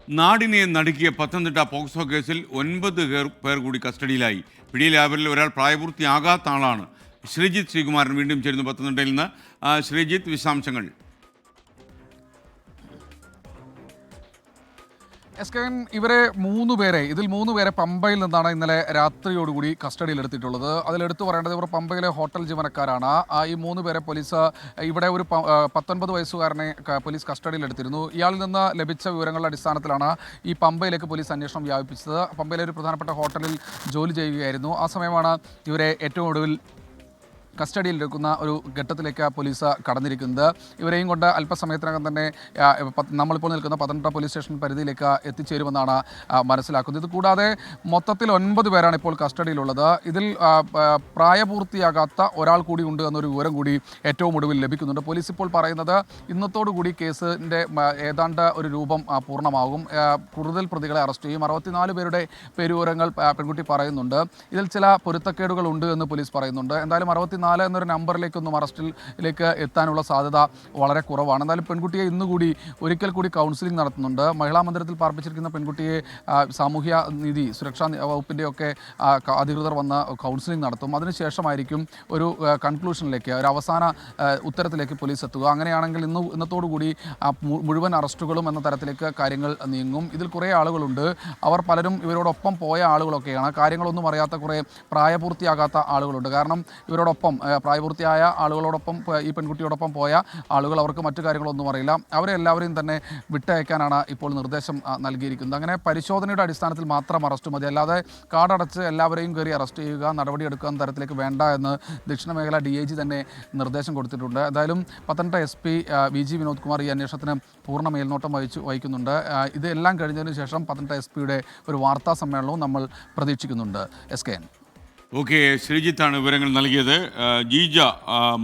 നാടിനെ നടുക്കിയ പത്തനംതിട്ട പോക്സോ കേസിൽ 9 പേർ കൂടി കസ്റ്റഡിയിലായി. പിടിയിലായവരിൽ ഒരാൾ പ്രായപൂർത്തിയാകാത്ത ആളാണ്. ശ്രീജിത്ത് ശ്രീകുമാരൻ വീണ്ടും ചേരുന്നു പത്തനംതിട്ടയിൽ നിന്ന്. ശ്രീജിത്ത്, വിശദാംശങ്ങൾ. ഇവരെ ഇതിൽ 3 പേരെ പമ്പയിൽ നിന്നാണ് ഇന്നലെ രാത്രിയോടുകൂടി കസ്റ്റഡിയിലെടുത്തിട്ടുള്ളത്. അതിലെടുത്തു പറയേണ്ടത് ഇവർ പമ്പയിലെ ഹോട്ടൽ ജീവനക്കാരാണ്. ഈ 3 പേരെ പോലീസ് ഇവിടെ ഒരു 19 വയസ്സുകാരനെ പോലീസ് കസ്റ്റഡിയിലെടുത്തിരുന്നു. ഇയാളിൽ നിന്ന് ലഭിച്ച വിവരങ്ങളുടെ അടിസ്ഥാനത്തിലാണ് ഈ പമ്പയിലേക്ക് പോലീസ് അന്വേഷണം വ്യാപിപ്പിച്ചത്. പമ്പയിലെ ഒരു പ്രധാനപ്പെട്ട ഹോട്ടലിൽ ജോലി ചെയ്യുകയായിരുന്നു. ആ സമയമാണ് ഇവരെ ഏറ്റവും ഒടുവിൽ കസ്റ്റഡിയിലെടുക്കുന്ന ഒരു ഘട്ടത്തിലേക്ക് പോലീസ് കടന്നിരിക്കുന്നത്. ഇവരെയും കൊണ്ട് അല്പസമയത്തിനകം തന്നെ നമ്മളിപ്പോൾ നിൽക്കുന്ന പത്തനംതിട്ട പോലീസ് സ്റ്റേഷൻ പരിധിയിലേക്ക് എത്തിച്ചേരുമെന്നാണ് മനസ്സിലാക്കുന്നത്. ഇത് കൂടാതെ മൊത്തത്തിൽ 9 പേരാണ് ഇപ്പോൾ കസ്റ്റഡിയിലുള്ളത്. ഇതിൽ പ്രായപൂർത്തിയാകാത്ത ഒരാൾ കൂടി ഉണ്ട് എന്നൊരു വിവരം കൂടി ഏറ്റവും ഒടുവിൽ ലഭിക്കുന്നുണ്ട്. പോലീസ് ഇപ്പോൾ പറയുന്നത് ഇന്നത്തോടുകൂടി കേസിൻ്റെ ഏതാണ്ട് ഒരു രൂപം പൂർണ്ണമാകും. കൂടുതൽ പ്രതികളെ അറസ്റ്റ് ചെയ്യും. 64 പേരുടെ പേരുവിവരങ്ങൾ പെൺകുട്ടി പറയുന്നുണ്ട്. ഇതിൽ ചില പൊരുത്തക്കേടുകൾ ഉണ്ട് എന്ന് പോലീസ് പറയുന്നുണ്ട്. എന്തായാലും 64 എന്നൊരു നമ്പറിലേക്കൊന്നും അറസ്റ്റിലേക്ക് എത്താനുള്ള സാധ്യത വളരെ കുറവാണ്. എന്തായാലും പെൺകുട്ടിയെ ഇന്നുകൂടി ഒരിക്കൽ കൂടി കൗൺസിലിംഗ് നടത്തുന്നുണ്ട്. മഹിളാ മന്ദിരത്തിൽ പാർപ്പിച്ചിരിക്കുന്ന പെൺകുട്ടിയെ സാമൂഹ്യ നീതി സുരക്ഷാ വകുപ്പിൻ്റെയൊക്കെ അധികൃതർ വന്ന് കൗൺസിലിംഗ് നടത്തും. അതിനുശേഷമായിരിക്കും ഒരു കൺക്ലൂഷനിലേക്ക്, ഒരു അവസാന ഉത്തരത്തിലേക്ക് പോലീസ് എത്തുക. അങ്ങനെയാണെങ്കിൽ ഇന്നത്തോടുകൂടി മുഴുവൻ അറസ്റ്റുകളും എന്ന തരത്തിലേക്ക് കാര്യങ്ങൾ നീങ്ങും. ഇതിൽ കുറേ ആളുകളുണ്ട്. അവർ പലരും ഇവരോടൊപ്പം പോയ ആളുകളൊക്കെയാണ്. കാര്യങ്ങളൊന്നും അറിയാത്ത കുറേ പ്രായപൂർത്തിയാകാത്ത ആളുകളുണ്ട്. കാരണം ഇവരോടൊപ്പം പ്രായപൂർത്തിയായ ആളുകളോടൊപ്പം ഈ പെൺകുട്ടിയോടൊപ്പം പോയ ആളുകൾ, അവർക്ക് മറ്റു കാര്യങ്ങളൊന്നും അറിയില്ല. അവരെ എല്ലാവരെയും തന്നെ വിട്ടയക്കാനാണ് ഇപ്പോൾ നിർദ്ദേശം നൽകിയിരിക്കുന്നത്. അങ്ങനെ പരിശോധനയുടെ അടിസ്ഥാനത്തിൽ മാത്രം അറസ്റ്റ് മതി, അല്ലാതെ കാടടച്ച് എല്ലാവരെയും കയറി അറസ്റ്റ് ചെയ്യുക, നടപടിയെടുക്കുക എന്ന തരത്തിലേക്ക് വേണ്ട എന്ന് ദക്ഷിണ മേഖല DIG തന്നെ നിർദ്ദേശം കൊടുത്തിട്ടുണ്ട്. എന്തായാലും പത്തനംതിട്ട SP VG വിനോദ് കുമാർ ഈ അന്വേഷണത്തിന് പൂർണ്ണ മേൽനോട്ടം വഹിക്കുന്നുണ്ട്. ഇതെല്ലാം കഴിഞ്ഞതിന് ശേഷം പത്തനംതിട്ട SPയുടെ ഒരു വാർത്താ സമ്മേളനവും നമ്മൾ പ്രതീക്ഷിക്കുന്നുണ്ട്. SKN. ഓക്കെ, ശ്രീജിത്താണ് വിവരങ്ങൾ നൽകിയത്. ജീജ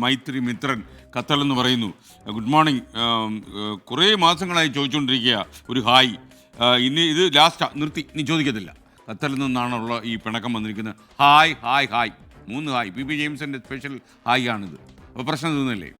മൈത്രി മിത്രൻ ഖത്തറിലെന്ന് പറയുന്നു. Good morning. കുറേ മാസങ്ങളായി ചോദിച്ചുകൊണ്ടിരിക്കുക ഒരു ഹായ്. ഇനി ഇത് ലാസ്റ്റ് നിർത്തി, ഇനി ചോദിക്കത്തില്ല. ഖത്തറിൽ നിന്നാണുള്ള ഈ പിണക്കം വന്നിരിക്കുന്നത്. Hi hi hi, 3 hi. PP ജെയിംസിൻ്റെ സ്പെഷ്യൽ ഹായ് ആണിത്. അപ്പോൾ പ്രശ്നം തീർന്നില്ലേ?